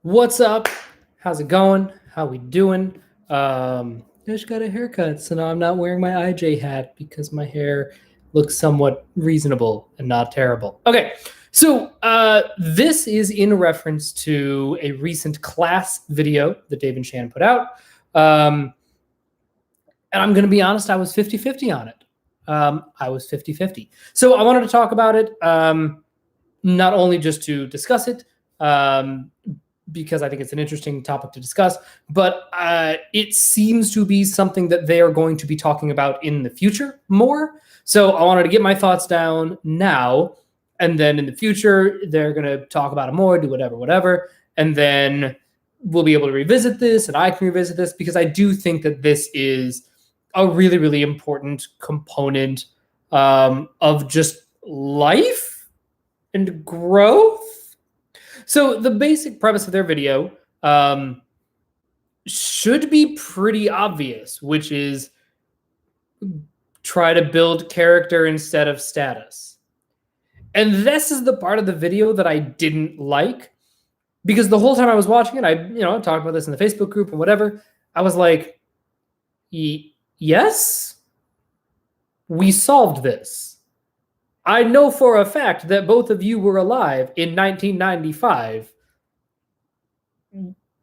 What's up? How's it going? How we doing? I just got a haircut, so now I'm not wearing my IJ hat because my hair looks somewhat reasonable and not terrible. Okay, so this is in reference to a recent class video that Dave and Shannon put out. And I'm going to be honest, I was 50-50 on it. I was 50-50. So I wanted to talk about it, not only just to discuss it, because I think it's an interesting topic to discuss, but it seems to be something that they are going to be talking about in the future more. So I wanted to get my thoughts down now, and then in the future, they're going to talk about it more, do whatever. And then we'll be able to revisit this, and I can revisit this, because I do think that this is a really, really important component of just life and growth. So the basic premise of their video should be pretty obvious, which is try to build character instead of status. And this is the part of the video that I didn't like, because the whole time I was watching it, I talked about this in the Facebook group and whatever. I was like, yes, we solved this. I know for a fact that both of you were alive in 1995.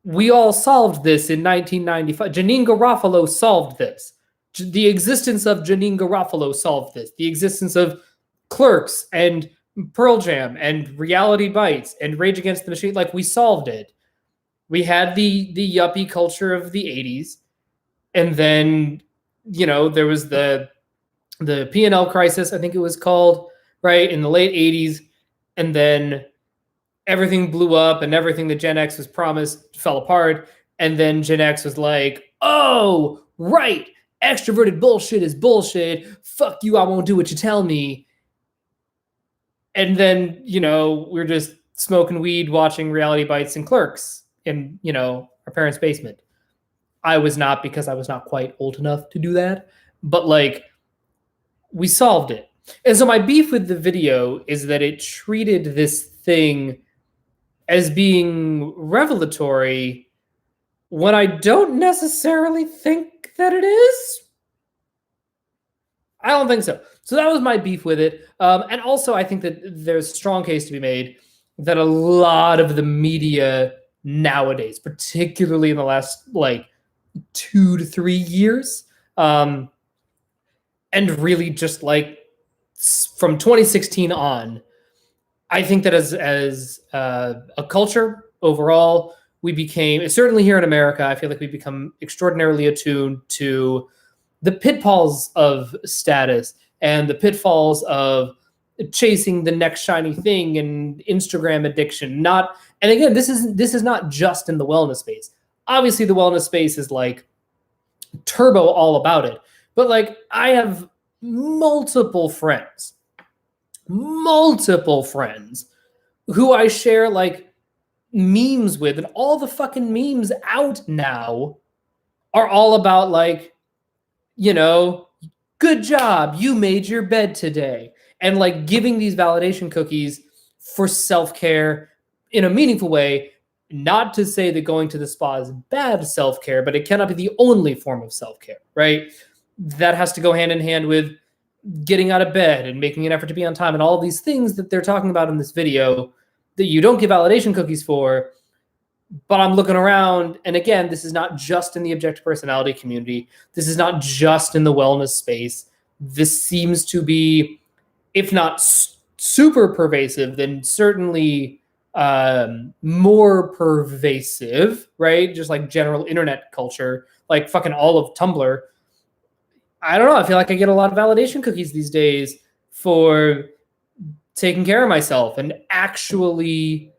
We all solved this in 1995. Janeane Garofalo solved this. The existence of Janeane Garofalo solved this. The existence of Clerks and Pearl Jam and Reality Bites and Rage Against the Machine, like, we solved it. We had the yuppie culture of the 80s. And then, there was the P&L crisis, I think it was called, right, in the late 80s. And then everything blew up, and everything that Gen X was promised fell apart. And then Gen X was like, oh, right, extroverted bullshit is bullshit. Fuck you, I won't do what you tell me. And then, we're just smoking weed, watching Reality Bites and Clerks in, our parents' basement. I was not, because I was not quite old enough to do that. But, we solved it. And so my beef with the video is that it treated this thing as being revelatory when I don't necessarily think that it is. I don't think so. So that was my beef with it. And also, I think that there's a strong case to be made that a lot of the media nowadays, particularly in the last 2 to 3 years, and really just from 2016 on, I think that as a culture overall, we became, certainly here in America, I feel like we've become extraordinarily attuned to the pitfalls of status and the pitfalls of chasing the next shiny thing and Instagram addiction. And again, this is not just in the wellness space. Obviously, the wellness space is turbo all about it. But I have multiple friends who I share memes with, and all the fucking memes out now are all about good job, you made your bed today, and giving these validation cookies for self-care in a meaningful way. Not to say that going to the spa is bad self-care, but it cannot be the only form of self-care, right? That has to go hand in hand with getting out of bed and making an effort to be on time, and all these things that they're talking about in this video that you don't give validation cookies for. But I'm looking around, and again, this is not just in the objective personality community. This is not just in the wellness space. This seems to be, if not super pervasive, then certainly more pervasive, right? Just general internet culture, fucking all of Tumblr. I don't know. I feel like I get a lot of validation cookies these days for taking care of myself and actually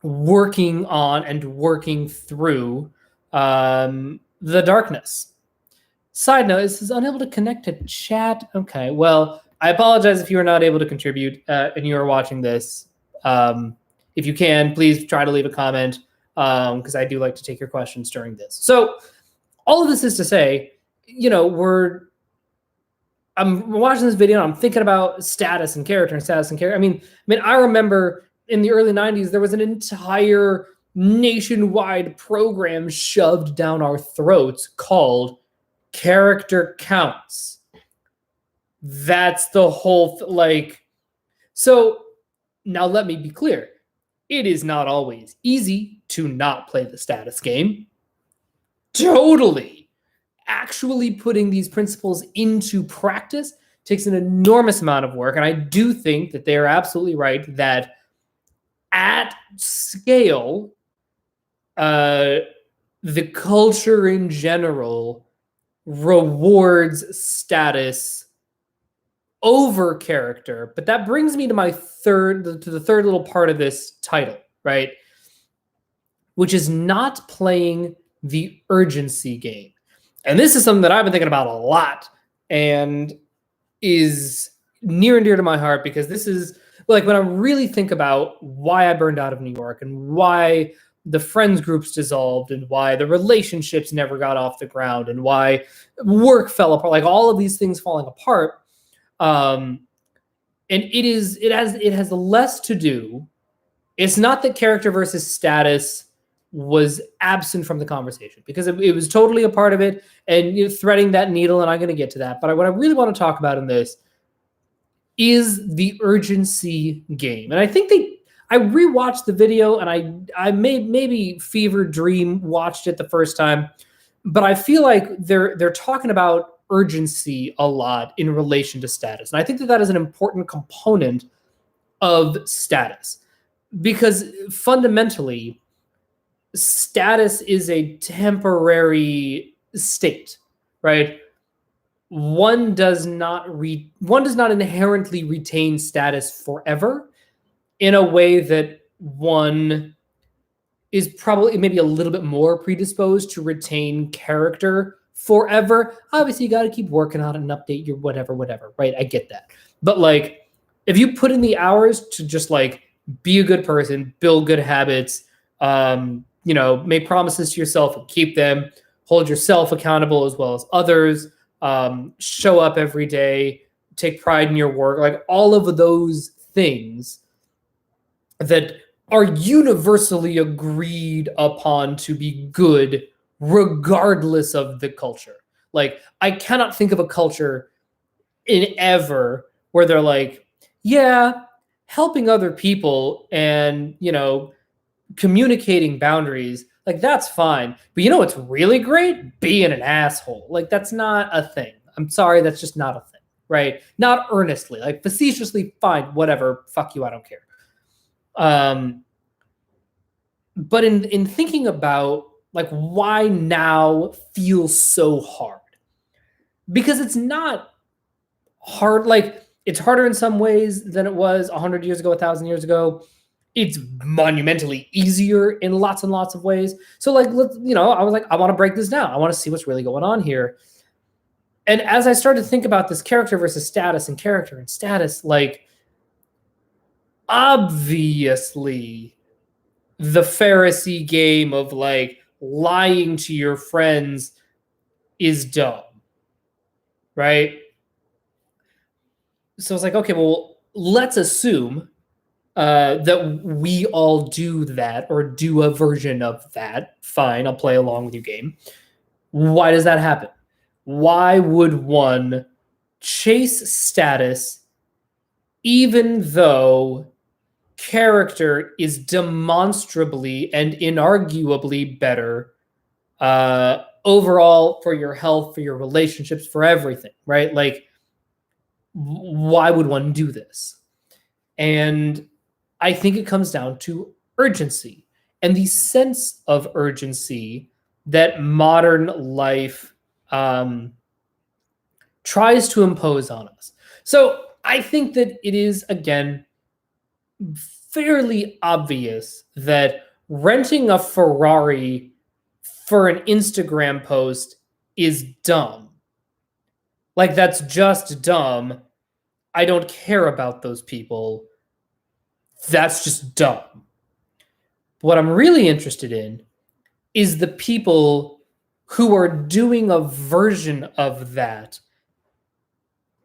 working on and working through the darkness. Side note, this is unable to connect to chat. Okay, well, I apologize if you are not able to contribute and you are watching this. If you can, please try to leave a comment, because I do like to take your questions during this. So all of this is to say, I'm watching this video and I'm thinking about status and character and status and character. I mean, I remember in the early 90s, there was an entire nationwide program shoved down our throats called character counts. That's the whole so now let me be clear. It is not always easy to not play the status game. Totally. Actually putting these principles into practice takes an enormous amount of work. And I do think that they are absolutely right that at scale, the culture in general rewards status over character. But that brings me to the third little part of this title, right? Which is not playing the urgency game. And this is something that I've been thinking about a lot and is near and dear to my heart, because this is like when I really think about why I burned out of New York and why the friends groups dissolved and why the relationships never got off the ground and why work fell apart, like all of these things falling apart. And it has less to do. It's not that character versus status was absent from the conversation, because it was totally a part of it, and threading that needle, and I'm going to get to that. But what I really want to talk about in this is the urgency game. And I think I rewatched the video, and I maybe Fever Dream watched it the first time, but I feel like they're talking about urgency a lot in relation to status. And I think that is an important component of status, because fundamentally status is a temporary state, right? One does not inherently retain status forever, in a way that one is probably maybe a little bit more predisposed to retain character forever. Obviously, you got to keep working on it and update your whatever, right? I get that. But like, if you put in the hours to just like be a good person, build good habits, make promises to yourself and keep them, hold yourself accountable as well as others, show up every day, take pride in your work, like all of those things that are universally agreed upon to be good regardless of the culture. Like, I cannot think of a culture in ever where they're like, yeah, helping other people and, communicating boundaries, like that's fine. But what's really great? Being an asshole. Like, that's not a thing. I'm sorry, that's just not a thing, right? Not earnestly, like facetiously, fine, whatever, fuck you, I don't care. But in thinking about like why now feels so hard, because it's not hard. Like, it's harder in some ways than it was 100 years ago, 1,000 years ago. It's monumentally easier in lots and lots of ways. So like, I was like, I want to break this down. I want to see what's really going on here. And as I started to think about this character versus status and character and status, like, obviously the Pharisee game of like lying to your friends is dumb, right? So it's like, okay, well, let's assume that we all do that or do a version of that. Fine, I'll play along with your game. Why does that happen? Why would one chase status even though character is demonstrably and inarguably better overall for your health, for your relationships, for everything, right? Like, why would one do this? And I think it comes down to urgency and the sense of urgency that modern life tries to impose on us. So I think that it is, again, fairly obvious that renting a Ferrari for an Instagram post is dumb. Like, that's just dumb. I don't care about those people. That's just dumb. What I'm really interested in is the people who are doing a version of that,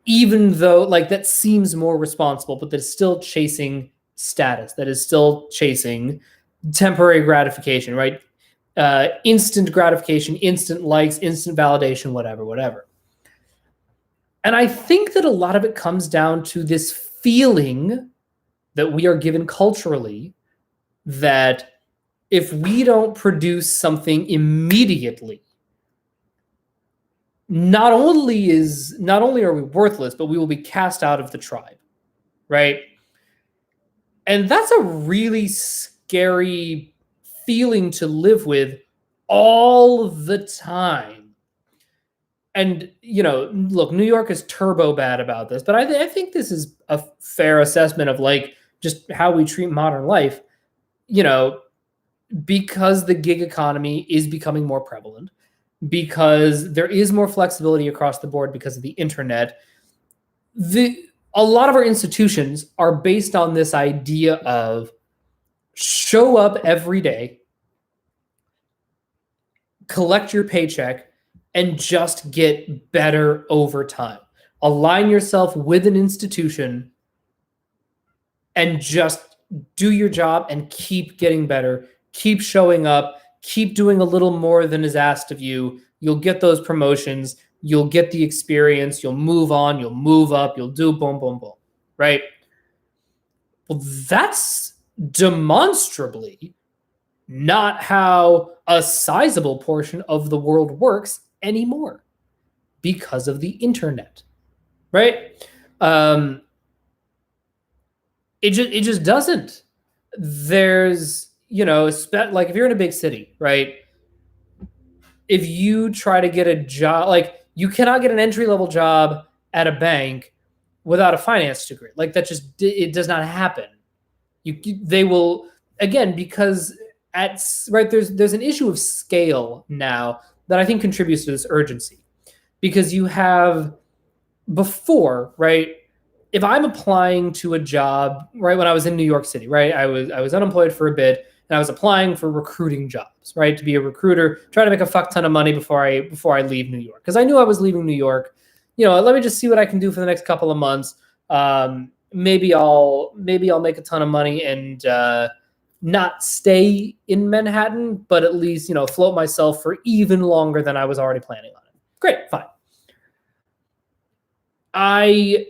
even though like that seems more responsible, but that's still chasing status, that is still chasing temporary gratification, right? Instant gratification, instant likes, instant validation, whatever. And I think that a lot of it comes down to this feeling that we are given culturally that if we don't produce something immediately, not only are we worthless, but we will be cast out of the tribe, right? And that's a really scary feeling to live with all the time. And, look, New York is turbo bad about this, but I think this is a fair assessment of like just how we treat modern life, because the gig economy is becoming more prevalent, because there is more flexibility across the board because of the internet. A lot of our institutions are based on this idea of show up every day, collect your paycheck, and just get better over time. Align yourself with an institution and just do your job and keep getting better. Keep showing up. Keep doing a little more than is asked of you. You'll get those promotions. You'll get the experience. You'll move on. You'll move up. You'll do boom, boom, boom. Right? Well, that's demonstrably not how a sizable portion of the world works anymore because of the internet. Right? It just doesn't. There's, like if you're in a big city, right? If you try to get a job, like you cannot get an entry-level job at a bank without a finance degree. Like that it does not happen. They will, again, because there's an issue of scale now that I think contributes to this urgency. Because you have before, right? If I'm applying to a job, right, when I was in New York City, right, I was unemployed for a bit, and I was applying for recruiting jobs, right, to be a recruiter, trying to make a fuck ton of money before I leave New York, because I knew I was leaving New York. Let me just see what I can do for the next couple of months. Maybe I'll make a ton of money and not stay in Manhattan, but at least float myself for even longer than I was already planning on it. Great, fine. I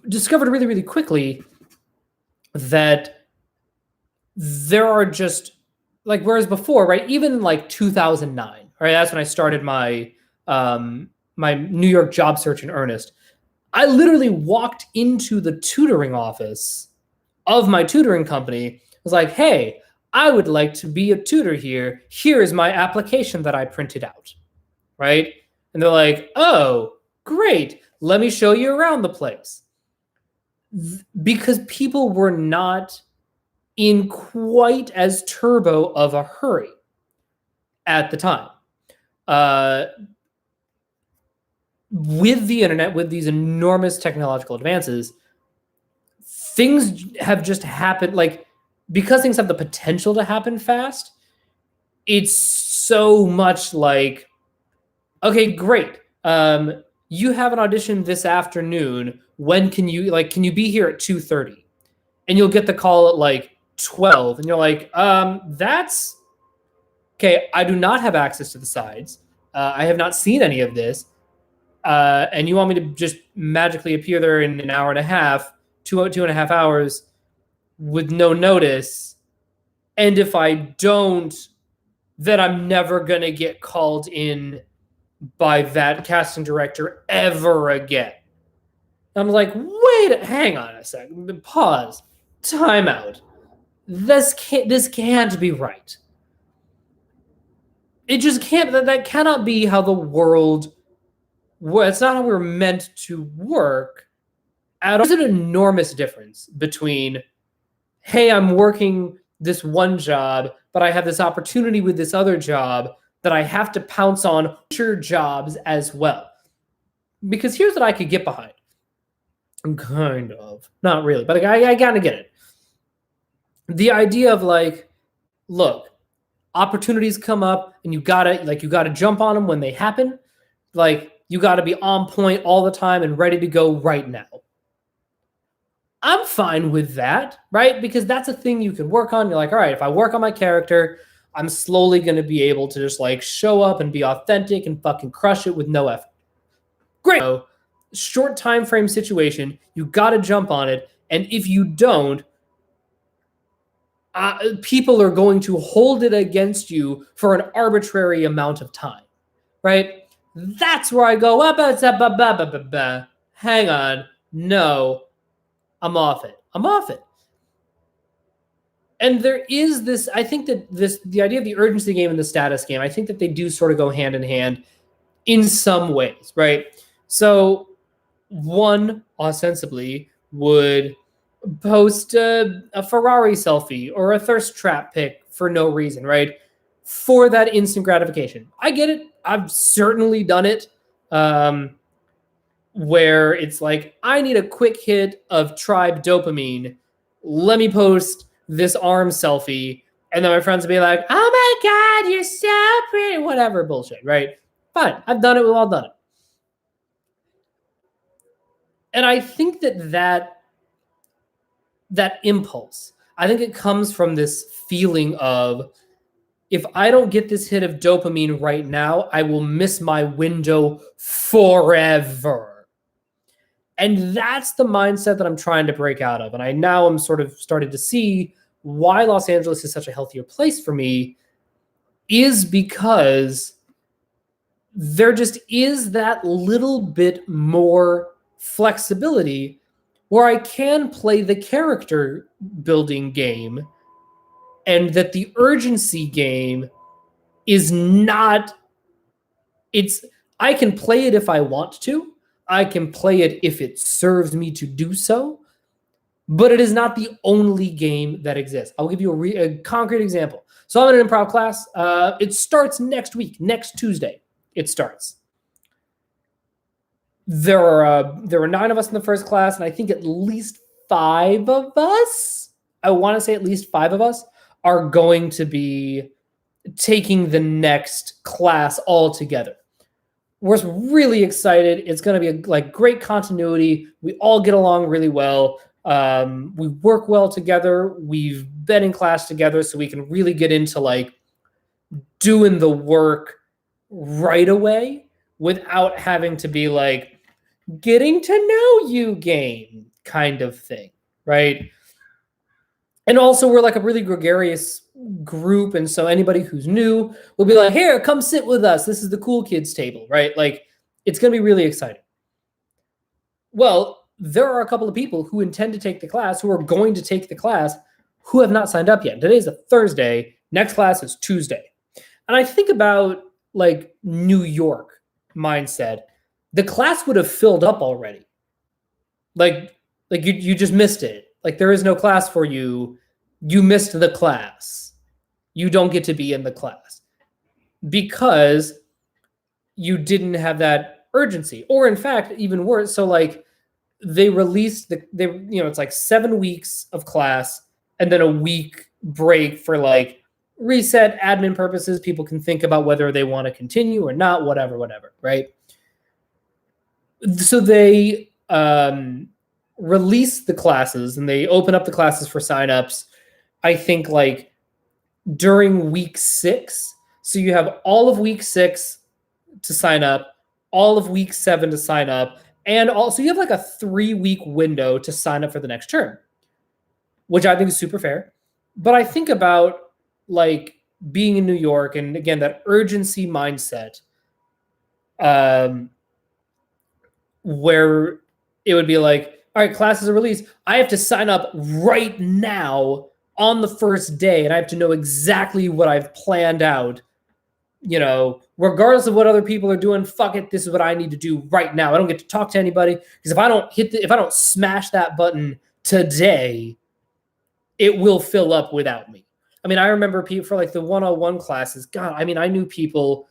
discovered really, really quickly that there are just like, whereas before, right, even like 2009, right, that's when I started my my New York job search in earnest. I literally walked into the tutoring office of my tutoring company. I was like, hey, I would like to be a tutor here. Here is my application that I printed out, right? And they're like, oh, great. Let me show you around the place. Because people were not in quite as turbo of a hurry at the time. With the internet, with these enormous technological advances, things have just happened. Like, because things have the potential to happen fast, it's so much like, okay, great. You have an audition this afternoon. When can you be here at 2:30? And you'll get the call at like 12, and you're like, that's okay. I do not have access to the sides. I have not seen any of this. And you want me to just magically appear there in an hour and a half, two and a half hours with no notice. And if I don't, then I'm never going to get called in by that casting director ever again. I'm like, hang on a second, pause, time out. This can't be right. It just can't, that cannot be how the world works. It's not how we're meant to work at all. There's an enormous difference between, hey, I'm working this one job, but I have this opportunity with this other job that I have to pounce on future jobs as well. Because here's what I could get behind. Kind of. Not really, but I gotta get it. The idea of like, look, opportunities come up and you gotta jump on them when they happen. Like, you gotta be on point all the time and ready to go right now. I'm fine with that, right? Because that's a thing you can work on. You're like, all right, if I work on my character, I'm slowly going to be able to just like show up and be authentic and fucking crush it with no effort. Great. So, short time frame situation, you got to jump on it. And if you don't, people are going to hold it against you for an arbitrary amount of time, right? That's where I go, hang on, no, I'm off it. I'm off it. And there is this, I think that the idea of the urgency game and the status game, I think that they do sort of go hand in hand in some ways, right? So one ostensibly would post a Ferrari selfie or a thirst trap pic for no reason, right? For that instant gratification. I get it. I've certainly done it. Where it's like, I need a quick hit of tribe dopamine. Let me post this arm selfie. And then my friends will be like, oh my God, you're so pretty. Whatever bullshit, right? Fine. I've done it. We've all done it. And I think that impulse, I think it comes from this feeling of, if I don't get this hit of dopamine right now, I will miss my window forever. And that's the mindset that I'm trying to break out of. And I now am sort of started to see why Los Angeles is such a healthier place for me, is because there just is that little bit more flexibility where I can play the character building game, and that the urgency game is not, I can play it if I want to. I can play it if it serves me to do so, but it is not the only game that exists. I'll give you a concrete example. So I'm in an improv class. It starts next week, next Tuesday. It starts. There were 9 of us in the first class, and I think at least 5 of us, I want to say at least 5 of us, are going to be taking the next class all together. We're really excited. It's going to be great continuity. We all get along really well. We work well together. We've been in class together, so we can really get into doing the work right away without having to be getting to know you game kind of thing, right? And also we're a really gregarious group, and so anybody who's new will be like, here, come sit with us. This is the cool kids table, right? It's going to be really exciting. Well, there are a couple of people who intend to take the class, who are going to take the class, who have not signed up yet. Today's a Thursday. Next class is Tuesday. And I think about New York mindset. The class would have filled up already. You just missed it. There is no class for you. You missed the class. You don't get to be in the class because you didn't have that urgency. Or in fact, even worse, so they released it's 7 weeks of class and then a week break for reset admin purposes. People can think about whether they want to continue or not, whatever, right? So they release the classes and they open up the classes for signups, I think during week 6. So you have all of week 6 to sign up, all of week 7 to sign up, and also you have a 3-week window to sign up for the next term, which I think is super fair. But I think about being in New York, and again, that urgency mindset, where it would be all right, classes are released. I have to sign up right now on the first day, and I have to know exactly what I've planned out. Regardless of what other people are doing, fuck it. This is what I need to do right now. I don't get to talk to anybody because if I don't smash that button today, it will fill up without me. I mean, I remember people for the 101 classes. God, I mean, I knew people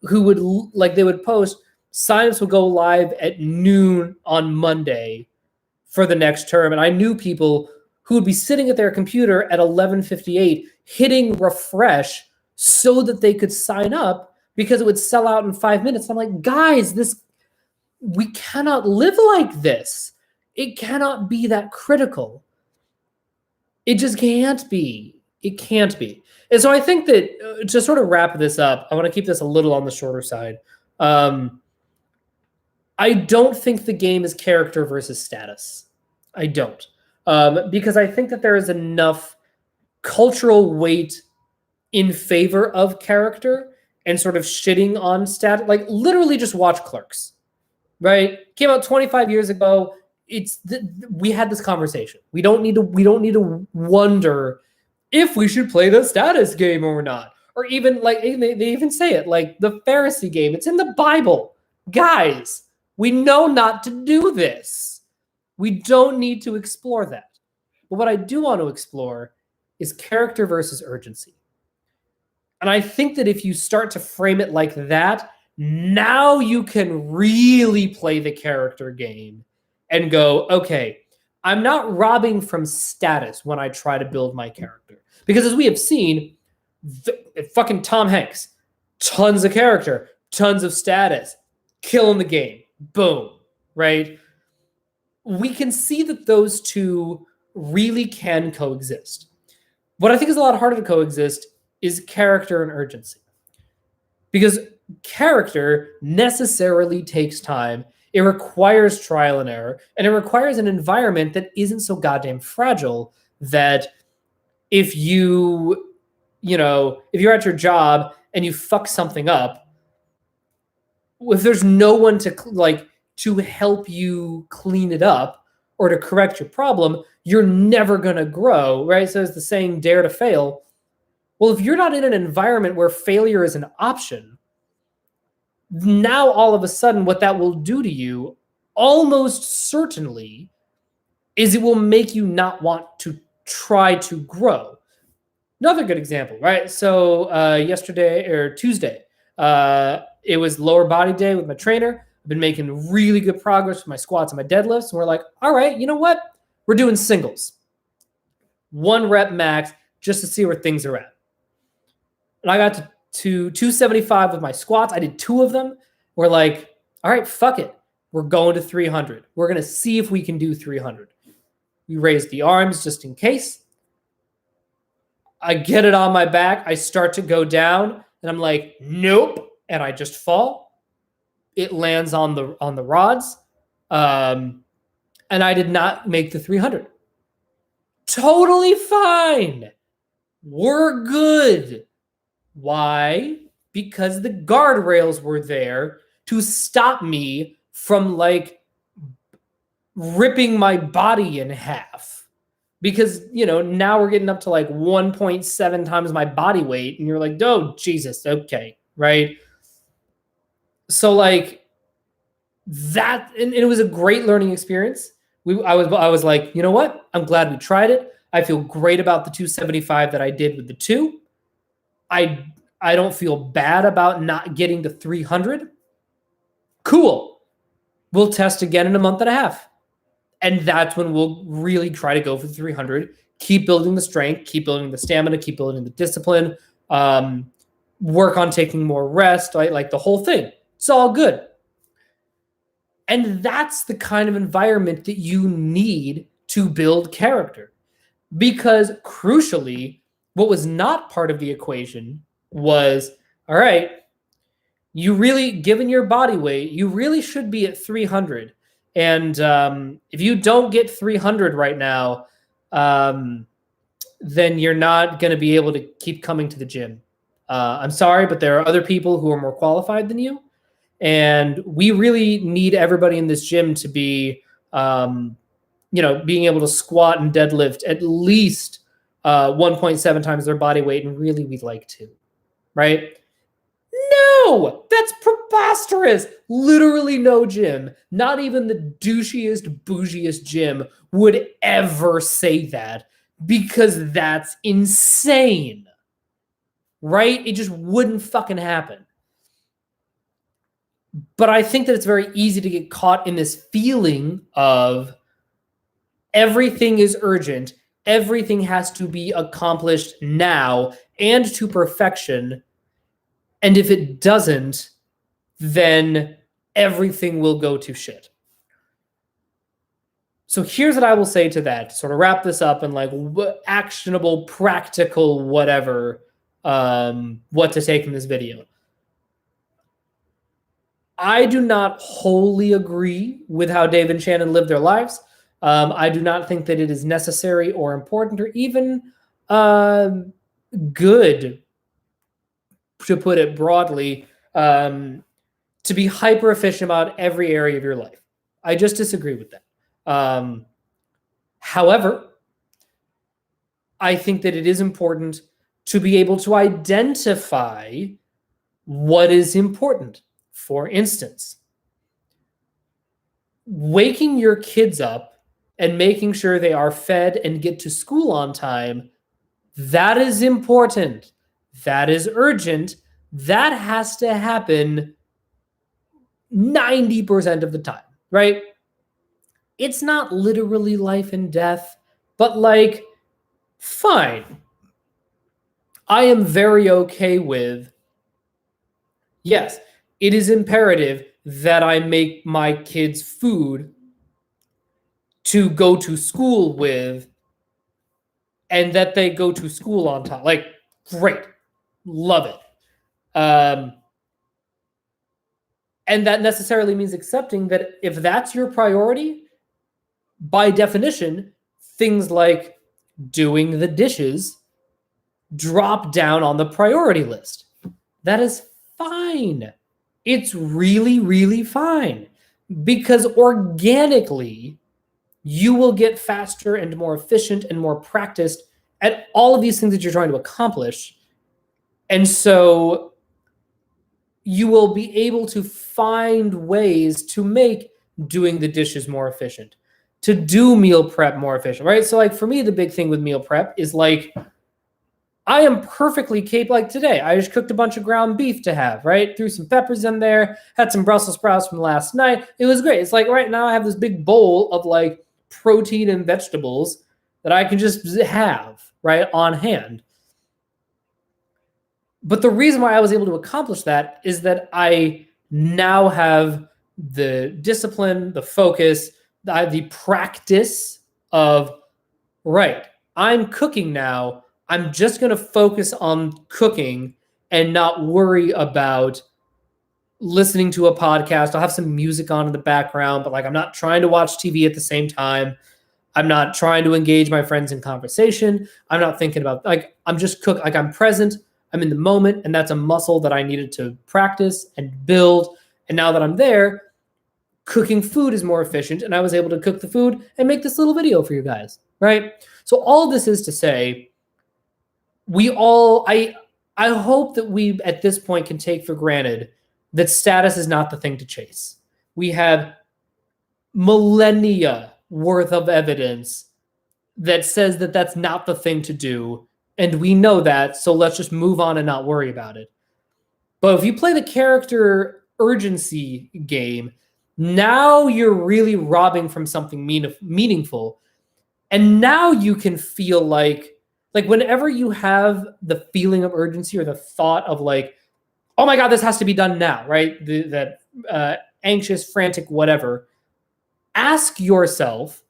who would they would post signups would go live at noon on Monday for the next term, and I knew people who would be sitting at their computer at 11:58 hitting refresh so that they could sign up because it would sell out in 5 minutes. I'm like, guys, we cannot live like this. It cannot be that critical. It just can't be. It can't be. And so I think that to sort of wrap this up, I want to keep this a little on the shorter side. I don't think the game is character versus status. I don't. Because I think that there is enough cultural weight in favor of character and sort of shitting on stat. Like, literally just watch Clerks, right? Came out 25 years ago. We had this conversation. We don't need to wonder if we should play the status game or not. Or even, like, they even say it, like the Pharisee game. It's in the Bible. Guys, we know not to do this. We don't need to explore that. But what I do want to explore is character versus urgency. And I think that if you start to frame it like that, now you can really play the character game and go, okay, I'm not robbing from status when I try to build my character. Because as we have seen, fucking Tom Hanks, tons of character, tons of status, killing the game. Boom, right? We can see that those two really can coexist. What I think is a lot harder to coexist is character and urgency. Because character necessarily takes time. It requires trial and error, and it requires an environment that isn't so goddamn fragile that if you're at your job and you fuck something up, if there's no one to help you clean it up or to correct your problem, you're never going to grow, right? So it's the saying, dare to fail. Well, if you're not in an environment where failure is an option, now all of a sudden what that will do to you almost certainly is it will make you not want to try to grow. Another good example, right? So Tuesday, it was lower body day with my trainer. I've been making really good progress with my squats and my deadlifts. And we're like, all right, you know what? We're doing singles. 1 rep max just to see where things are at. And I got to 275 with my squats. I did 2 of them. We're like, all right, fuck it. We're going to 300. We're going to see if we can do 300. We raise the arms just in case. I get it on my back. I start to go down and I'm like, nope. And I just fall. It lands on the rods. And I did not make the 300. Totally fine. We're good. Why? Because the guardrails were there to stop me from ripping my body in half. Because, now we're getting up to 1.7 times my body weight. And you're like, oh, Jesus. Okay. Right. So that, and it was a great learning experience. I was like, you know what? I'm glad we tried it. I feel great about the 275 that I did with the 2. I don't feel bad about not getting to 300. Cool. We'll test again in a month and a half. And that's when we'll really try to go for 300. Keep building the strength, keep building the stamina, keep building the discipline, work on taking more rest, like the whole thing. It's all good. And that's the kind of environment that you need to build character. Because crucially, what was not part of the equation was, all right, you really, given your body weight, you really should be at 300. And if you don't get 300 right now, then you're not going to be able to keep coming to the gym. I'm sorry, but there are other people who are more qualified than you. And we really need everybody in this gym to be, being able to squat and deadlift at least 1.7 times their body weight. And really, we'd like to, right? No, that's preposterous. Literally no gym, not even the douchiest, bougiest gym would ever say that, because that's insane, right? It just wouldn't fucking happen. But I think that it's very easy to get caught in this feeling of everything is urgent, everything has to be accomplished now and to perfection. And if it doesn't, then everything will go to shit. So here's what I will say to that, to sort of wrap this up and like actionable, practical, whatever, what to take from this video. I do not wholly agree with how Dave and Shannon live their lives. I do not think that it is necessary or important or even good, to put it broadly, to be hyper efficient about every area of your life. I just disagree with that. However, I think that it is important to be able to identify what is important. For instance, waking your kids up and making sure they are fed and get to school on time, that is important. That is urgent. That has to happen 90% of the time, right? It's not literally life and death, but like, fine. I am very okay with, yes, it is imperative that I make my kids food to go to school with and that they go to school on time. Like, great. Love it. And that necessarily means accepting that if that's your priority, by definition, things like doing the dishes drop down on the priority list. That is fine. It's really, really fine, because organically, you will get faster and more efficient and more practiced at all of these things that you're trying to accomplish. And so you will be able to find ways to make doing the dishes more efficient, to do meal prep more efficient, right? So like for me, the big thing with meal prep is like, I am perfectly capable. Like today, I just cooked a bunch of ground beef to have, right? Threw some peppers in there, had some Brussels sprouts from last night. It was great. It's like right now I have this big bowl of like protein and vegetables that I can just have, right, on hand. But the reason why I was able to accomplish that is that I now have the discipline, the focus, the practice of, right, I'm cooking now. I'm just going to focus on cooking and not worry about listening to a podcast. I'll have some music on in the background, but like I'm not trying to watch TV at the same time. I'm not trying to engage my friends in conversation. I'm not thinking about, like, I'm just cook, like I'm present, I'm in the moment, and that's a muscle that I needed to practice and build. And now that I'm there, cooking food is more efficient, and I was able to cook the food and make this little video for you guys, right? So all this is to say, I hope that we at this point can take for granted that status is not the thing to chase. We have millennia worth of evidence that says that that's not the thing to do, and we know that, so let's just move on and not worry about it. But if you play the character urgency game, now you're really robbing from something meaningful, and now you can feel like whenever you have the feeling of urgency or the thought of like, oh my God, this has to be done now, right? That anxious, frantic, whatever. Ask yourself,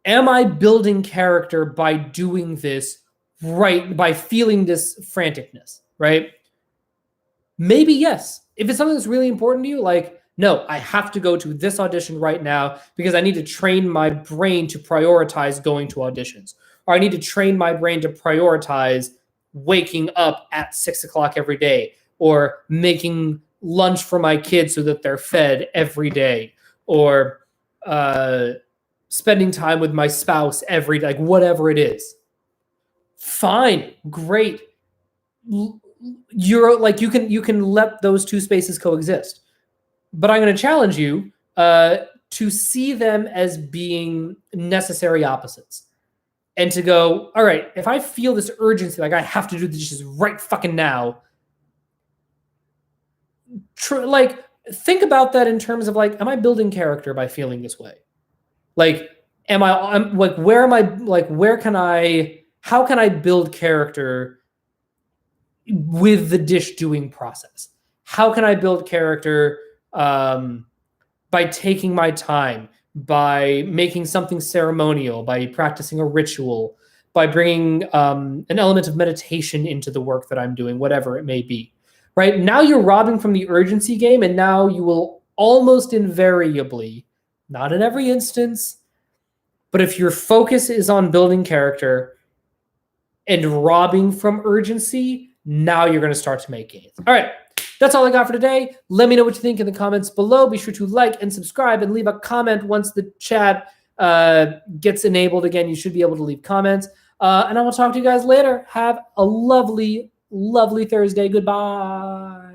am I building character by doing this, right? By feeling this franticness, right? Maybe yes. If it's something that's really important to you, like, no, I have to go to this audition right now because I need to train my brain to prioritize going to auditions. Or I need to train my brain to prioritize waking up at 6 o'clock every day, or making lunch for my kids so that they're fed every day, or spending time with my spouse every day, like whatever it is. Fine, great. You're like, you can let those two spaces coexist. But I'm going to challenge you to see them as being necessary opposites. And to go, all right, if I feel this urgency, like I have to do the dishes right fucking now, like think about that in terms of like, am I building character by feeling this way? Like, I'm like, where am I, like, how can I build character with the dish doing process? How can I build character by taking my time, by making something ceremonial, by practicing a ritual, by bringing an element of meditation into the work that I'm doing, whatever it may be. Right now, you're robbing from the urgency game, and now you will almost invariably, not in every instance, but if your focus is on building character and robbing from urgency, now you're going to start to make gains. All right. That's all I got for today. Let me know what you think in the comments below. Be sure to like and subscribe and leave a comment once the chat gets enabled again. You should be able to leave comments. And I will talk to you guys later. Have a lovely, lovely Thursday. Goodbye.